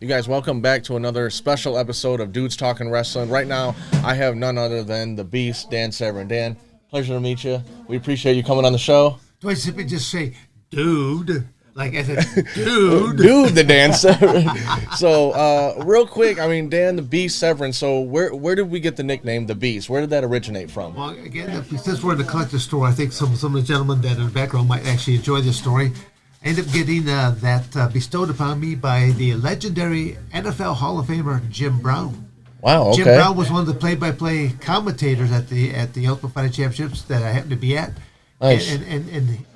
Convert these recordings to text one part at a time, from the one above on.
You guys, welcome back to another special episode of Dudes Talking Wrestling. Right now, I have none other than the Beast, Dan Severn. Dan, pleasure to meet you. We appreciate you coming on the show. Do I simply just say, dude? Like I said, dude. Dude, the Dan Severn. So, real quick, I mean, Dan the Beast Severn. So, where did we get the nickname the Beast? Where did that originate from? Well, again, since we're in the collector store, I think some of the gentlemen that are in the background might actually enjoy this story. I ended up getting that bestowed upon me by the legendary NFL Hall of Famer Jim Brown. Wow, okay. Jim Brown was one of the play-by-play commentators at the Ultimate Fighting Championships that I happened to be at. Nice. And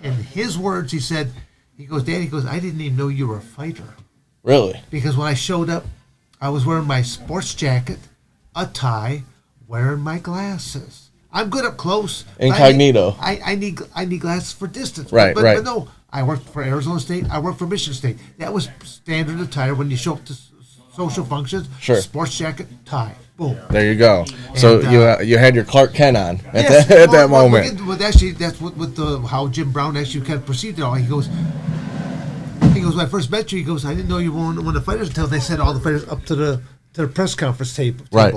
in his words, he said, Dan, I didn't even know you were a fighter. Really? Because when I showed up, I was wearing my sports jacket, a tie, wearing my glasses. I'm good up close. Incognito. I need glasses for distance. Right, but, right. But no, I worked for Arizona State. I worked for Michigan State. That was standard attire when you show up to social functions. Sure. Sports jacket, tie. Boom. There you go. So you had your Clark Kent on at that moment. Well, actually, that's how Jim Brown actually kind of perceived it all. He goes, when I first met you, he goes, I didn't know you were one of the fighters until they sent all the fighters up to the press conference table. Right.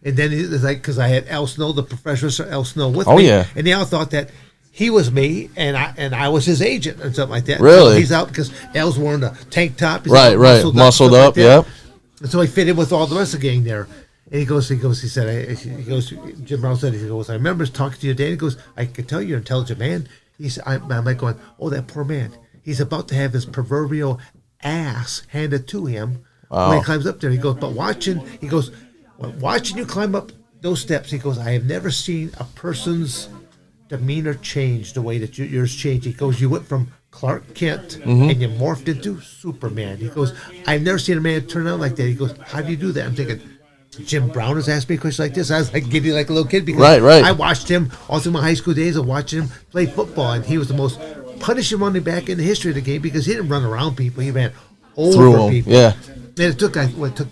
And then it's like, because I had Al Snow, the professor Al Snow, with me. Oh, yeah. And they all thought that he was me, and I was his agent, and something like that. Really? So he's out because Al's wearing a tank top. He's Right. Muscled up, like yep. And so he fit in with all the rest of the gang there. And he goes, Jim Brown said, I remember talking to you, Dan. He goes, I can tell you're an intelligent man. He said, I'm like going, oh, that poor man. He's about to have his proverbial ass handed to him when he climbs up there. He goes, but watching you climb up those steps, he goes, I have never seen a person's demeanor change the way that yours changed. He goes, you went from Clark Kent and you morphed into Superman. He goes, I've never seen a man turn out like that. He goes, how do you do that? I'm thinking, Jim Brown has asked me a question like this. I was like giddy like a little kid because right. I watched him all through my high school days of watching him play football, and he was the most punishing running back in the history of the game because he didn't run around people. He ran over people. Yeah. And it took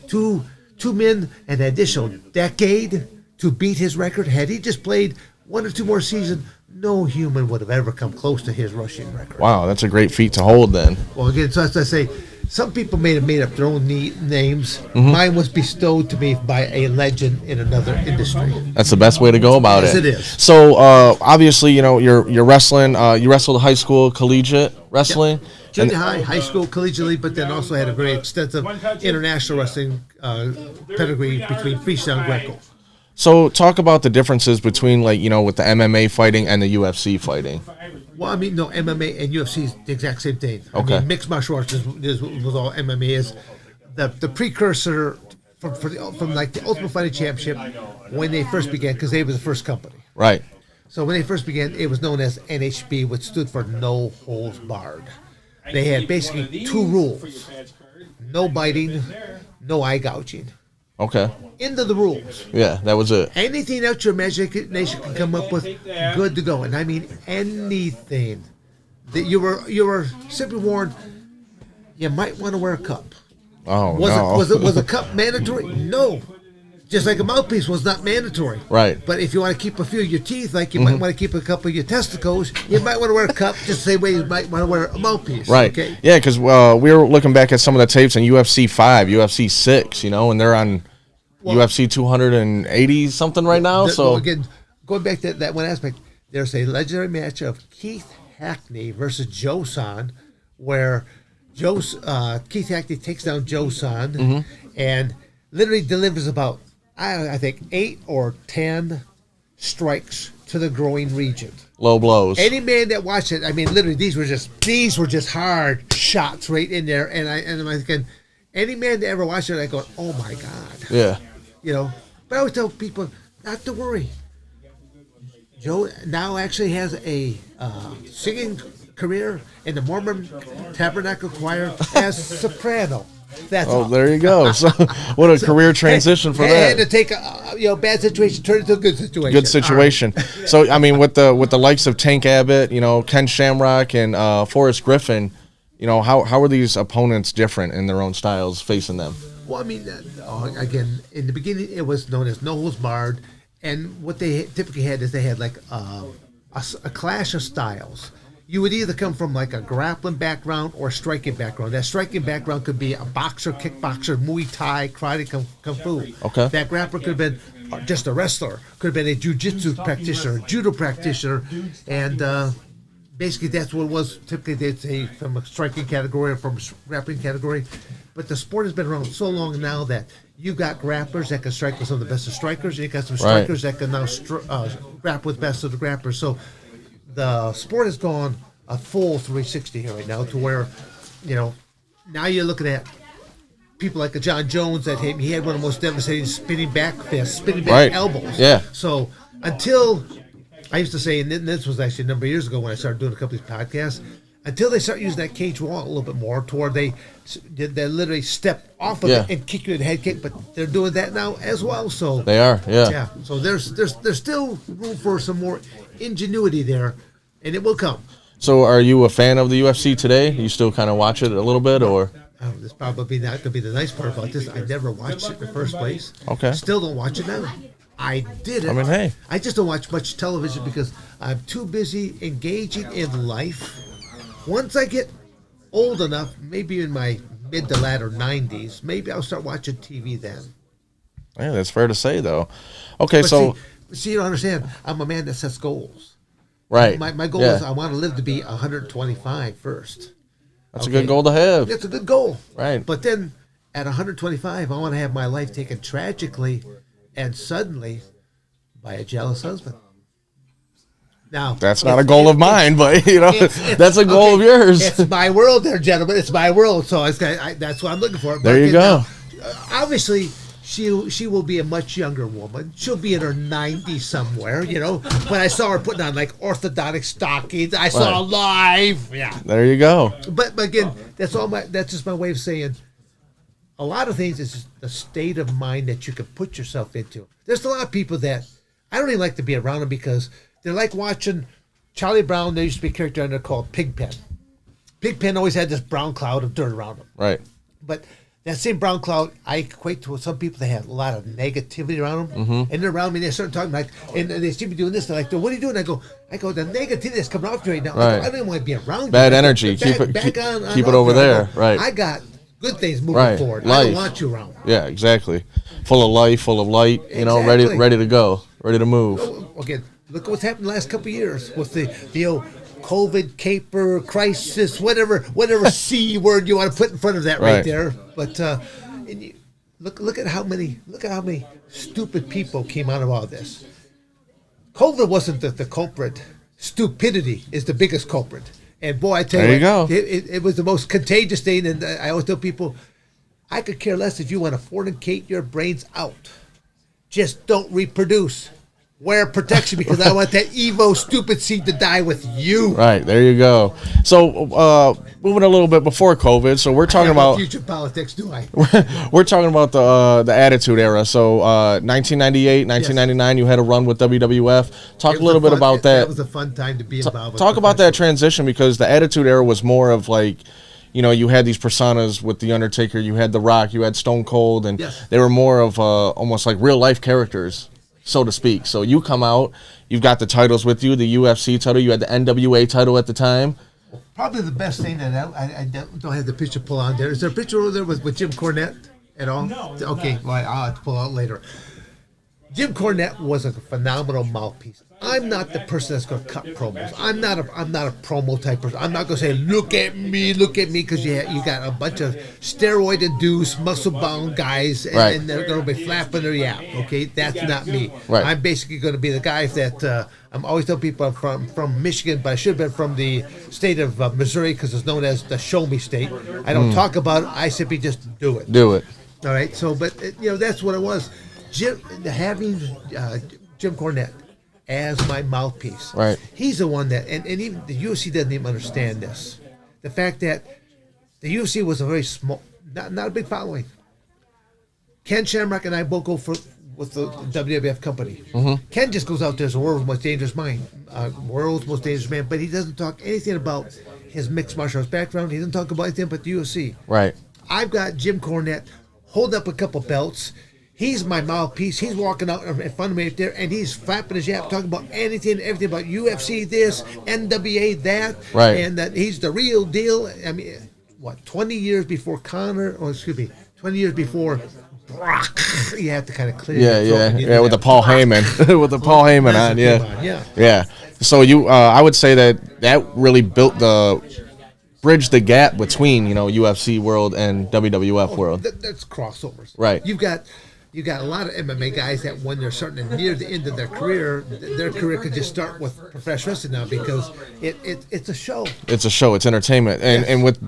two men an additional decade to beat his record. Had he just played one or two more seasons, no human would have ever come close to his rushing record. Wow, that's a great feat to hold then. Well, again, so as I say, some people may have made up their own names. Mine was bestowed to me by a legend in another industry. That's the best way to go about it. Yes, it is. So, obviously, you're wrestling. You wrestled high school, collegiate wrestling. Yep. Junior high school, collegiately, but then also had a very extensive international wrestling pedigree between freestyle and Greco. So, talk about the differences between, with the MMA fighting and the UFC fighting. Well, I mean, no, MMA and UFC is the exact same thing. Okay. I mean, mixed martial arts was all MMA is. The precursor from like the Ultimate Fighting Championship when they first began, because they were the first company. Right. So when they first began, it was known as NHB, which stood for No Holds Barred. They had basically two rules: no biting, no eye gouging. Okay. Into the rules. Yeah, that was it. Anything else your imagination can come up with, good to go. And I mean anything. That you were simply warned, you might want to wear a cup. Oh, Was a cup mandatory? No. Just like a mouthpiece was not mandatory. Right. But if you want to keep a few of your teeth, like you might want to keep a couple of your testicles, you might want to wear a cup just the same way you might want to wear a mouthpiece. Right. Okay? Yeah, because we were looking back at some of the tapes in UFC 5, UFC 6, and they're on UFC 280 something right now. So again, going back to that one aspect, there's a legendary match of Keith Hackney versus Joe Son, where Keith Hackney takes down Joe Son and literally delivers about, I think, 8 or 10 strikes to the groin region. Low blows. Any man that watched it, I mean, literally, these were just hard shots right in there. And I'm thinking, any man that ever watched it, I go, oh my God. Yeah. But I always tell people not to worry. Joe now actually has a singing career in the Mormon Tabernacle Choir as soprano. That's all. There you go. So, what a career transition for that. Had to take a bad situation, turn it into a good situation. Good situation. Right. So, I mean, with the likes of Tank Abbott, Ken Shamrock, and Forrest Griffin, how are these opponents different in their own styles facing them? Well, I mean, again, in the beginning, it was known as No Holds Barred, and what they typically had is they had like a clash of styles. you would either come from like a grappling background or striking background. That striking background could be a boxer, kickboxer, Muay Thai, karate, kung fu. Okay. That grappler could have been just a wrestler, could have been a jiu-jitsu practitioner, judo practitioner, and basically that's what it was. Typically they'd say from a striking category or from a grappling category. But the sport has been around so long now that you've got grapplers that can strike with some of the best of strikers, and you've got some strikers that can now grapple with best of the grapplers. So the sport has gone a full 360 here right now to where, now you're looking at people like a John Jones that he had one of the most devastating spinning back fists, spinning back elbows. Yeah. So until, I used to say, and this was actually a number of years ago when I started doing a couple of these podcasts, until they start using that cage wall a little bit more to where they literally step off of it and kick you in the head kick, but they're doing that now as well. So they are, yeah. So there's still room for some more ingenuity there, and it will come. So are you a fan of the UFC today? You still kind of watch it a little bit, or? This probably not going to be the nice part about this. I never watched it in the first place. Okay. Still don't watch it now. I did it. I mean, hey. I just don't watch much television because I'm too busy engaging in life. Once I get old enough, maybe in my mid to latter 90s, maybe I'll start watching TV then. Yeah, that's fair to say, though. Okay, but so... See, you don't understand. I'm a man that sets goals. Right. My goal is I want to live to be 125 first. That's a good goal to have. It's a good goal. Right. But then at 125, I want to have my life taken tragically and suddenly by a jealous husband. Now, that's not a goal of mine, but that's a goal of yours. It's my world, there, gentlemen. It's my world, so that's what I'm looking for. There you go. Obviously, she will be a much younger woman. She'll be in her 90s somewhere. When I saw her putting on like orthodontic stockings, I saw live. Yeah. There you go. But again, that's just my way of saying. A lot of things is just the state of mind that you can put yourself into. There's a lot of people that I don't even like to be around them because they're like watching Charlie Brown. There used to be a character in there called Pigpen. Pigpen always had this brown cloud of dirt around him. Right. But that same brown cloud, I equate to some people that have a lot of negativity around them. Mm-hmm. And they're around me and they start talking like, and they see me doing this. They're like, what are you doing? I go, the negativity that's coming off you right now. Right. I don't even want to be around Bad you. energy. Keep it over there. Right. I got good things moving forward. Life. I don't want you around. Yeah, exactly. Full of life, full of light. Exactly. Ready to go, ready to move. Okay, look at what's happened the last couple of years with the old COVID caper crisis, whatever C word you want to put in front of that right there. But look at how many stupid people came out of all this. COVID wasn't the culprit. Stupidity is the biggest culprit. And boy, I tell you, it was the most contagious thing. And I always tell people, I could care less if you want to fornicate your brains out. Just don't reproduce. Wear protection because I want that Evo stupid seed to die with you. Right, there you go. So, moving a little bit before COVID, so we're talking about future politics, do I? We're talking about the Attitude Era. So, 1998, 1999, you had a run with WWF. Talk a little bit about that. That was a fun time to be involved with. Talk about that transition because the Attitude Era was more of like, you had these personas with The Undertaker, you had The Rock, you had Stone Cold, and they were more of almost like real life characters, so to speak. So you come out, you've got the titles with you, the UFC title, you had the NWA title at the time. Probably the best thing that I don't have the picture pull on there. Is there a picture over there with Jim Cornette at all? No. Okay, well, I'll have to pull out later. Jim Cornette was a phenomenal mouthpiece. I'm not the person that's going to cut promos. I'm not a promo type person. I'm not going to say, look at me, because you got a bunch of steroid-induced, muscle-bound guys, and they're going to be flapping their yap. Okay, that's not me. Right. I'm basically going to be the guy that I'm always telling people I'm from Michigan, but I should have been from the state of Missouri because it's known as the Show Me State. I don't talk about it. I simply just do it. Do it. All right. So, but that's what it was. Having Jim Cornette as my mouthpiece. Right. He's the one that, and even the UFC doesn't even understand this. The fact that the UFC was a very small, not a big following. Ken Shamrock and I both go with the WWF company. Mm-hmm. Ken just goes out there as the world's most dangerous man, but he doesn't talk anything about his mixed martial arts background. He doesn't talk about anything but the UFC. Right. I've got Jim Cornette holding up a couple belts. He's my mouthpiece. He's walking out in front of me right there, and he's flapping his yap, talking about anything and everything about UFC this, NWA that, right? And that he's the real deal. I mean, what, 20 years before Conor, or excuse me, 20 years before Brock, you have to kind of clear. Yeah, with the Paul Heyman, with the Paul Heyman on, yeah. So I would say that really built bridged the gap between UFC world and WWF world. That's crossovers, right? You got a lot of MMA guys that when they're starting to near the end of their career could just start with professional wrestling now because it's a show. It's a show. It's entertainment. And with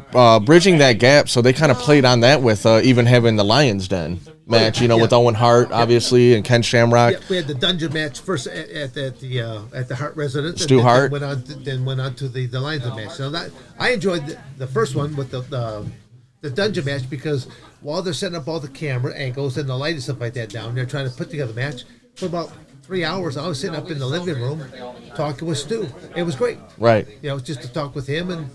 bridging that gap, so they kind of played on that with even having the Lions Den match, with Owen Hart, obviously, and Ken Shamrock. Yeah, we had the dungeon match first at the Hart residence. Stu Hart. Then went on to the Lions Den match. So I enjoyed the first one with the dungeon match because while they're setting up all the camera angles and the light and stuff like that down, they're trying to put together the match. For about 3 hours, I was sitting up in the living room talking with Stu. It was great. Right. Just to talk with him and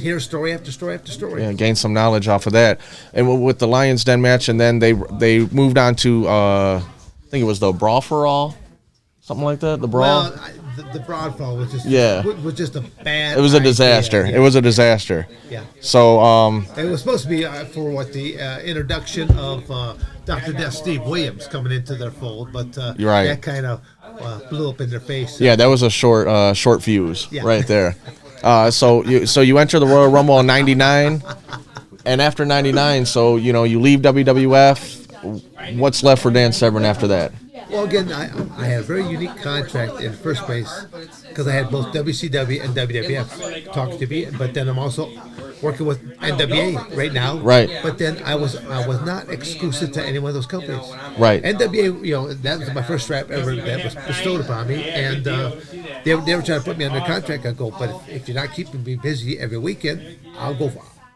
hear story after story after story. Yeah, gain some knowledge off of that. And with the Lions Den match, and then they moved on to, I think it was the Brawl for All, something like that, the Brawl. Well, the Brawl for All was just a bad. It was a disaster. Yeah. It was a disaster. Yeah. So it was supposed to be for the introduction of Dr. Death Steve Williams coming into their fold, but you're right. That kind of blew up in their face. Yeah, that was a short fuse right there. So you enter the Royal Rumble in '99, and after '99, so you leave WWF. What's left for Dan Severn after that? Well, again, I had a very unique contract in the first place because I had both WCW and WWF talking to me, but then I'm also working with NWA right now. Right. But then I was not exclusive to any one of those companies. Right. NWA, that was my first strap ever that was bestowed upon me, and they were trying to put me under contract. I go, but if you're not keeping me busy every weekend, I'll go.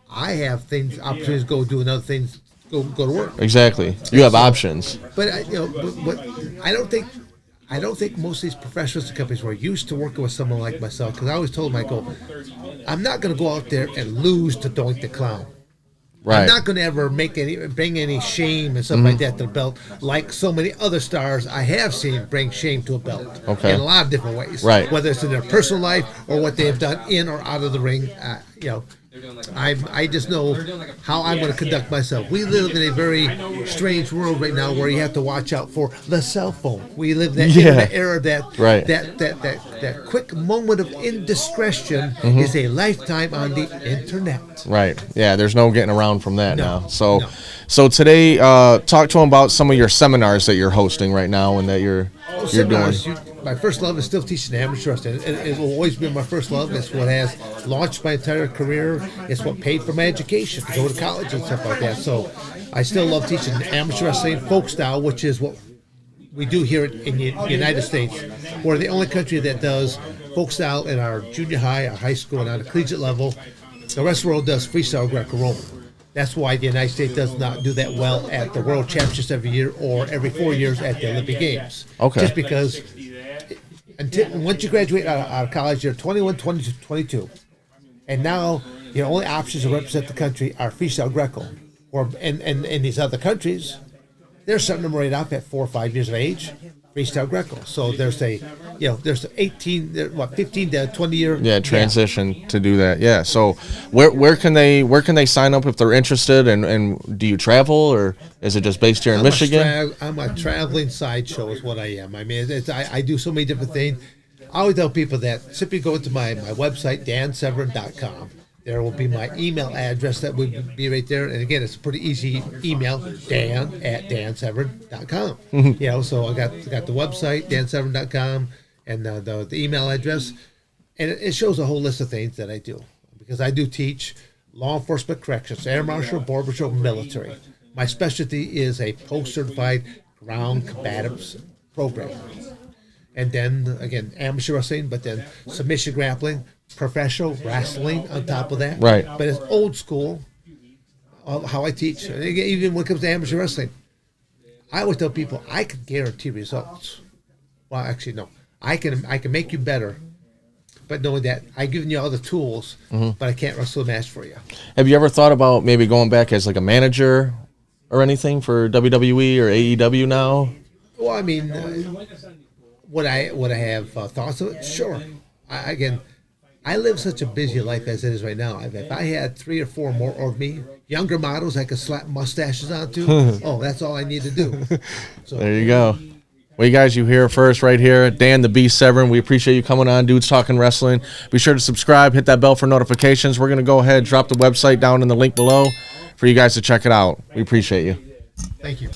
I have opportunities to go do another things. Go to work. Exactly. You have options. But I don't think most of these professional companies were used to working with someone like myself because I always told them, I go, I'm not going to go out there and lose to Doink the Clown. Right. I'm not going to ever bring any shame and stuff like that to the belt, like so many other stars I have seen bring shame to a belt. Okay. In a lot of different ways. Right. Whether it's in their personal life or what they have done in or out of the ring. I just know how I'm going to conduct myself. We live in a very strange world right now where you have to watch out for the cell phone. We live in that era that quick moment of indiscretion is a lifetime on the internet. Right. Yeah, there's no getting around from that now. So today, talk to them about some of your seminars that you're hosting right now and that you're doing. My first love is still teaching amateur wrestling. It will always be my first love. It's what has launched my entire career. It's what paid for my education to go to college and stuff like that. So I still love teaching amateur wrestling, folk style, which is what we do here in the United States. We're the only country that does folk style in our junior high, our high school, and on the collegiate level. The rest of the world does freestyle Greco-Roman. That's why the United States does not do that well at the World Championships every year or every 4 years at the Olympic Games. Okay. Just because once you graduate out of college, you're 21, 22, 22. And now your only options to represent the country are freestyle Greco. And in these other countries, they're setting them right off at 4 or 5 years of age, freestyle Greco. So there's there's 15 to 20 year transition to do that. Yeah. So where can they sign up if they're interested, and do you travel, or is it just based here in Michigan? I'm a traveling sideshow is what I am. I mean, I do so many different things. I always tell people that simply go to my website, dansevern.com. There will be my email address that would be right there. And again, it's a pretty easy email, dan@dansevern.com. So I got the website, dansevern.com, and the email address. And it shows a whole list of things that I do. Because I do teach law enforcement corrections, air marshal, border patrol, military. My specialty is a post-certified ground combatives program. And then, again, amateur wrestling, but then submission grappling, professional wrestling on top of that. Right. But it's old school how I teach. And again, even when it comes to amateur wrestling, I always tell people I can guarantee results. Well, actually, no. I can make you better, but knowing that I've given you all the tools, but I can't wrestle a match for you. Have you ever thought about maybe going back as like a manager or anything for WWE or AEW now? Well, I mean, would I have thoughts of it? Sure. I live such a busy life as it is right now. If I had 3 or 4 more of me, younger models I could slap mustaches onto, that's all I need to do. So, there you go. Well, you guys, you hear it first right here. Dan the Beast Severn, we appreciate you coming on Dudes Talking Wrestling. Be sure to subscribe, hit that bell for notifications. We're going to go ahead and drop the website down in the link below for you guys to check it out. We appreciate you. Thank you.